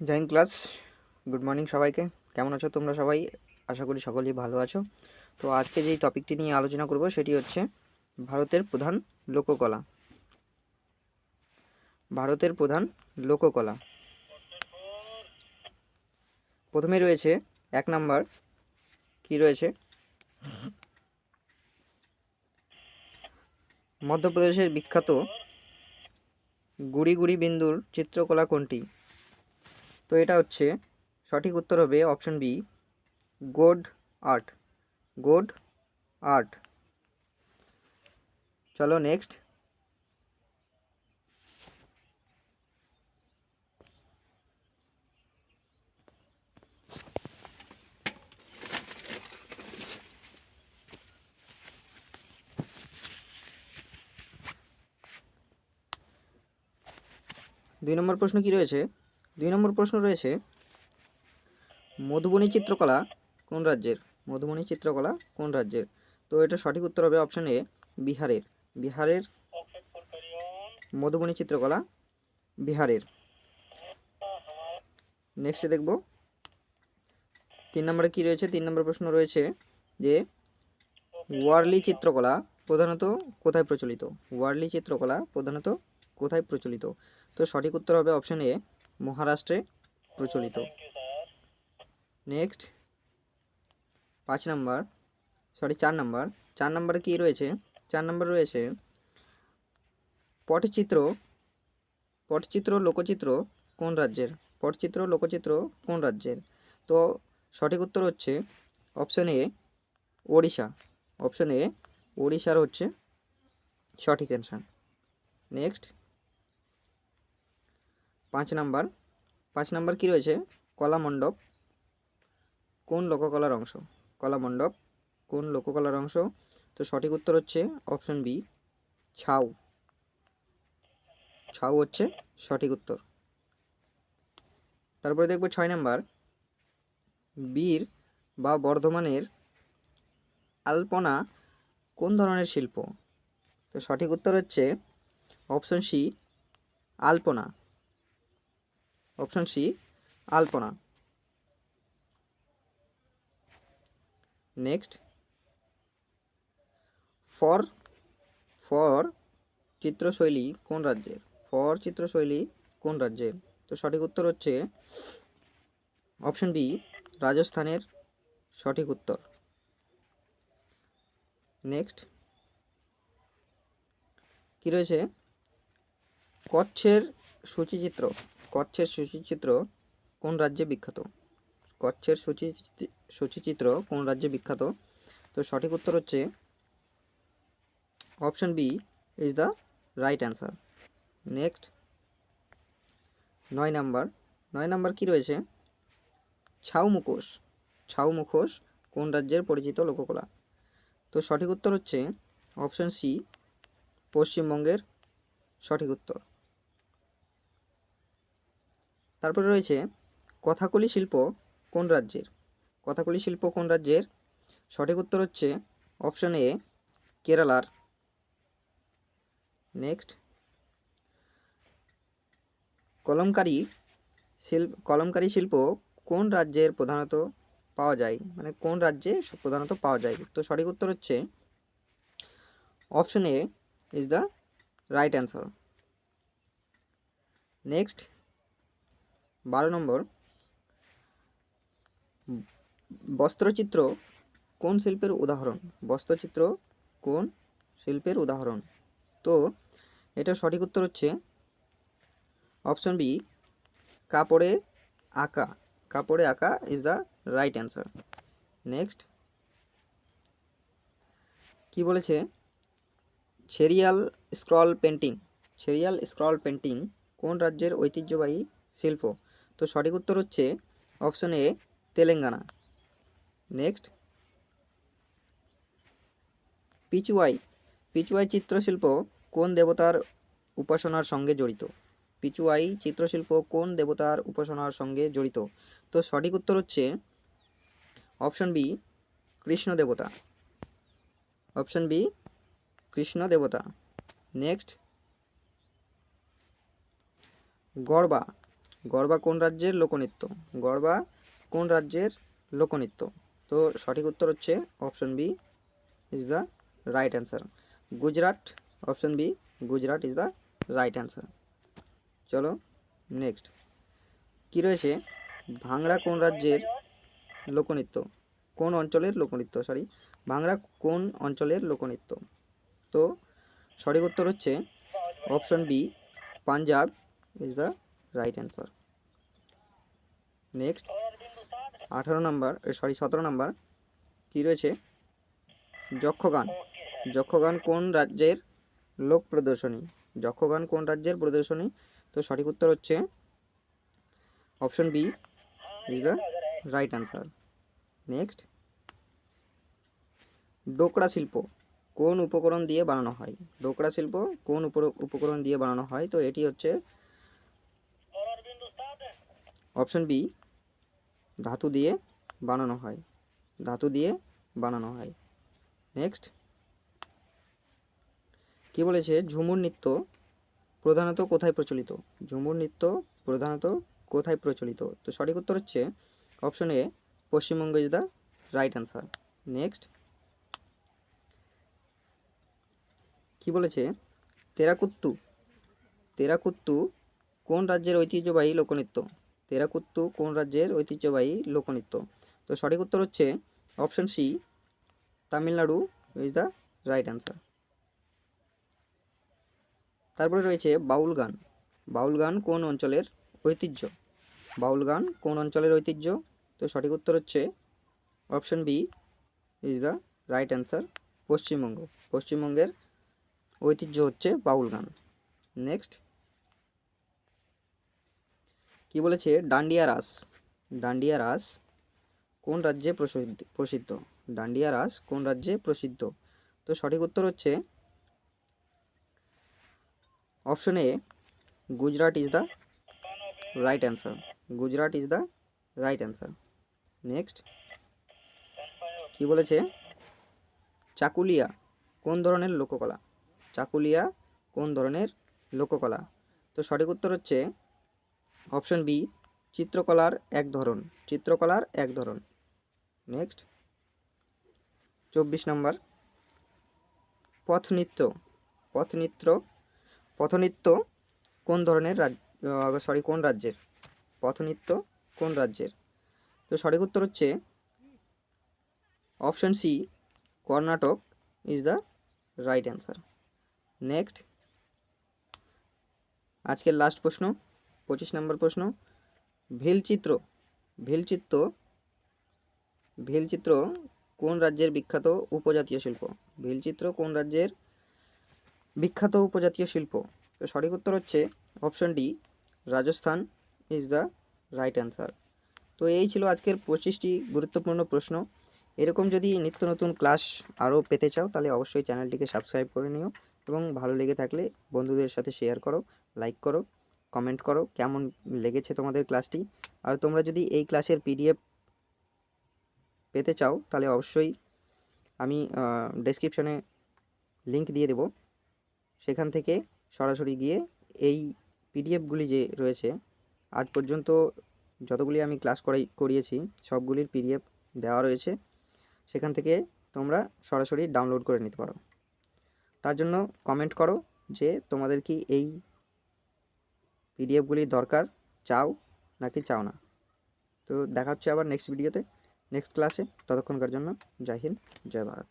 Join class. Good morning সবাইকে। কেমন আছো তোমরা সবাই? আশা করি সকলেই ভালো আছো। তো আজকে যেই টপিকটি নিয়ে আলোচনা করব সেটি হচ্ছে ভারতের প্রধান লোককলা। ভারতের প্রধান লোককলা প্রথমে রয়েছে 1 নাম্বার। কি রয়েছে? মধ্যপ্রদেশের বিখ্যাত গুড়ি গুড়ি বিন্দুর চিত্রকলা কোনটি? তো এটা হচ্ছে সঠিক উত্তর হবে অপশন বি, গোড আর্ট। গোড আর্ট। চলো নেক্সট। 2 নম্বর প্রশ্ন কি রয়েছে? 2 নম্বর প্রশ্ন রয়েছে মধুবনী চিত্রকলা কোন রাজ্যের? মধুবনী চিত্রকলা কোন রাজ্যের? তো এটা সঠিক উত্তর হবে অপশন এ, বিহারের। বিহারের মধুবনী চিত্রকলা বিহারের। নেক্সটে দেখব 3 নম্বরে কি রয়েছে। 3 নম্বর প্রশ্ন রয়েছে যে ওয়ারলি চিত্রকলা প্রধানত কোথায় প্রচলিত? ওয়ারলি চিত্রকলা প্রধানত কোথায় প্রচলিত? তো সঠিক উত্তর হবে অপশন এ, মহারাষ্ট্রে প্রচলিত। Next 5 number, sorry 4 number. 4 নাম্বারে কি রয়েছে? 4 নাম্বার রয়েছে পটচিত্র পটচিত্র লোকচিত্র কোন রাজ্যের? পটচিত্র লোকচিত্র কোন রাজ্যের? তো সঠিক উত্তর হচ্ছে option A, Odisha. Option A, ওড়িশার হচ্ছে সঠিক অ্যান্সার। Next 5 number. 5 নাম্বার কি রয়েছে? কলামণ্ডপ কোন লোককলার অংশ? কলামণ্ডপ কোন লোককলার অংশ? তো সঠিক উত্তর হচ্ছে অপশন বি, ছাউ। ছাউ হচ্ছে সঠিক উত্তর। তারপরে দেখব 6 নাম্বার, বীর বা বর্ধমানের আলপনা কোন ধরনের শিল্প? তো সঠিক উত্তর হচ্ছে option C, alpana. Option C, alpana. Next Phad Phad চিত্রশৈলী কোন রাজ্যের? ফর চিত্রশৈলী কোন রাজ্যের? তো সঠিক উত্তর হচ্ছে অপশন বি, রাজস্থানের সঠিক উত্তর। নেক্সট কি রয়েছে? কচ্ছের সূচিচিত্র। কচ্ছের সূচিচিত্র কোন রাজ্যে বিখ্যাত? কচ্ছের সূচিচিত্র কোন রাজ্যে বিখ্যাত? তো সঠিক উত্তর হচ্ছে option B is the right answer. Next 9 number. 9 number কি রয়েছে? ছাউ মুখোশ। ছাউ মুখোশ কোন রাজ্যের পরিচিত লোককলা? তো সঠিক উত্তর হচ্ছে অপশন সি, পশ্চিমবঙ্গের সঠিক উত্তর। তারপরে রয়েছে কথাকলি শিল্প কোন রাজ্যের? কথাকলি শিল্প কোন রাজ্যের? সঠিক উত্তর হচ্ছে অপশন এ, কেরালার। নেক্সট কলমকারি শিল্প কোন রাজ্যের প্রধানত পাওয়া যায়? মানে কোন রাজ্যে প্রধানত পাওয়া যায়? তো সঠিক উত্তর হচ্ছে option A is the right answer. Next 12 নম্বর, বস্ত্রচিত্র কোন শিল্পের উদাহরণ? বস্ত্রচিত্র কোন শিল্পের উদাহরণ? তো এটা সঠিক উত্তর হচ্ছে অপশন বি, কাপড়ে আঁকা। কাপড়ে আঁকা is the right answer. Next কি বলেছে? সেরিয়াল স্ক্রল পেন্টিং। সেরিয়াল স্ক্রল পেন্টিং কোন রাজ্যের ঐতিহ্যবাহী শিল্প? তো সঠিক উত্তর হচ্ছে option A, Telangana. Next Pichhwai. Pichhwai চিত্রশিল্প কোন দেবতার উপাসনার সঙ্গে জড়িত? পিচুয়াই চিত্রশিল্প কোন দেবতার উপাসনার সঙ্গে জড়িত? তো সঠিক উত্তর হচ্ছে অপশন বি, কৃষ্ণ দেবতা। অপশন বি, কৃষ্ণ দেবতা। নেক্সট গড়বা। গরবা কোন রাজ্যের লোকনৃত্য? গরবা কোন রাজ্যের লোকনৃত্য? তো সঠিক উত্তর হচ্ছে option B is the right answer, Gujarat. Option B, Gujarat is the right answer. চলো নেক্সট, কি রয়েছে? ভাংড়া কোন রাজ্যের লোকনৃত্য? কোন অঞ্চলের লোকনৃত্য, সরি, ভাংড়া কোন অঞ্চলের লোকনৃত্য? তো সঠিক উত্তর হচ্ছে option B, Punjab is the right answer. Next 17 number, কি রয়েছে? যক্ষগান। যক্ষগান কোন রাজ্যের লোক প্রদর্শনী? যক্ষগান কোন রাজ্যের প্রদর্শনী? তো সঠিক উত্তর হচ্ছে option B is the right answer. Next, Dokra শিল্প কোন উপকরণ দিয়ে বানানো হয়? ডোকরা শিল্প কোন উপকরণ দিয়ে বানানো হয়? তো এটি হচ্ছে অপশন বি, ধাতু দিয়ে বানানো হয়, ধাতু দিয়ে বানানো হয়। নেক্সট, কি বলেছে? ঝুমুর নৃত্য প্রধানত কোথায় প্রচলিত? ঝুমুর নৃত্য প্রধানত কোথায় প্রচলিত? তো সঠিক উত্তর হচ্ছে option A, Paschimbanga is the right answer. Next, কি বলেছে? তেরাকুত্তু। তেরাকুত্তু কোন রাজ্যের ঐতিহ্যবাহী লোকনৃত্য? তেরাকুত্তু কোন রাজ্যের ঐতিহ্যবাহী লোকনৃত্য? তো সঠিক উত্তর হচ্ছে option C, Tamil Nadu is the right answer. তারপরে রয়েছে বাউল গান। বাউল গান কোন অঞ্চলের ঐতিহ্য? বাউল গান কোন অঞ্চলের ঐতিহ্য? তো সঠিক উত্তর হচ্ছে option B is the right answer, Paschimbanga. পশ্চিমবঙ্গের ঐতিহ্য হচ্ছে বাউল গান। নেক্সট, কি বলেছে? ডান্ডিয়া রাস। ডান্ডিয়া রাস কোন রাজ্যে প্রসিদ্ধ? ডান্ডিয়া রাস কোন রাজ্যে প্রসিদ্ধ? তো সঠিক উত্তর হচ্ছে option A, Gujarat is the right answer. Gujarat is the right answer. Next, কি বলেছে? চাকুলিয়া কোন ধরনের লোককলা? চাকুলিয়া কোন ধরনের লোককলা? তো সঠিক উত্তর হচ্ছে অপশন বি, চিত্রকলার এক ধরন। চিত্রকলার এক ধরন। নেক্সট 24 নম্বর, পথনৃত্য। পথনৃত্য পথনৃত্য কোন ধরনের কোন রাজ্যের? পথনৃত্য কোন রাজ্যের? তো সঠিক উত্তর হচ্ছে option C, Karnataka is the right answer. Next, আজকের লাস্ট প্রশ্ন, 25 নম্বর প্রশ্ন, ভিলচিত্র। ভিলচিত্র ভিলচিত্র কোন রাজ্যের বিখ্যাত উপজাতীয় শিল্প? ভিলচিত্র কোন রাজ্যের বিখ্যাত উপজাতীয় শিল্প? তো সঠিক উত্তর হচ্ছে option D, Rajasthan is the right answer. তো এই ছিল আজকের 25টি গুরুত্বপূর্ণ প্রশ্ন। এরকম যদি নিত্য নতুন ক্লাস আরও পেতে চাও তাহলে অবশ্যই চ্যানেলটিকে সাবস্ক্রাইব করে নিও এবং ভালো লেগে থাকলে বন্ধুদের সাথে শেয়ার করো, লাইক করো, কমেন্ট করো কেমন লেগেছে তোমাদের ক্লাসটি। আর তোমরা যদি এই ক্লাসের পিডিএফ পেতে চাও তাহলে অবশ্যই আমি ডেসক্রিপশনে লিংক দিয়ে দেব, সেখান থেকে সরাসরি গিয়ে এই পিডিএফগুলি যে রয়েছে আজ পর্যন্ত যতগুলি আমি ক্লাস করিয়েছি সবগুলির পিডিএফ দেওয়া রয়েছে, সেখান থেকে তোমরা সরাসরি ডাউনলোড করে নিতে পারো। তার জন্য কমেন্ট করো যে তোমাদের কি এই পিডিএফগুলি দরকার, চাও নাকি চাও না। তো দেখা হচ্ছে আবার নেক্সট ভিডিওতে, নেক্সট ক্লাসে। ততক্ষণকার জন্য জয় হিন্দ, জয় ভারত।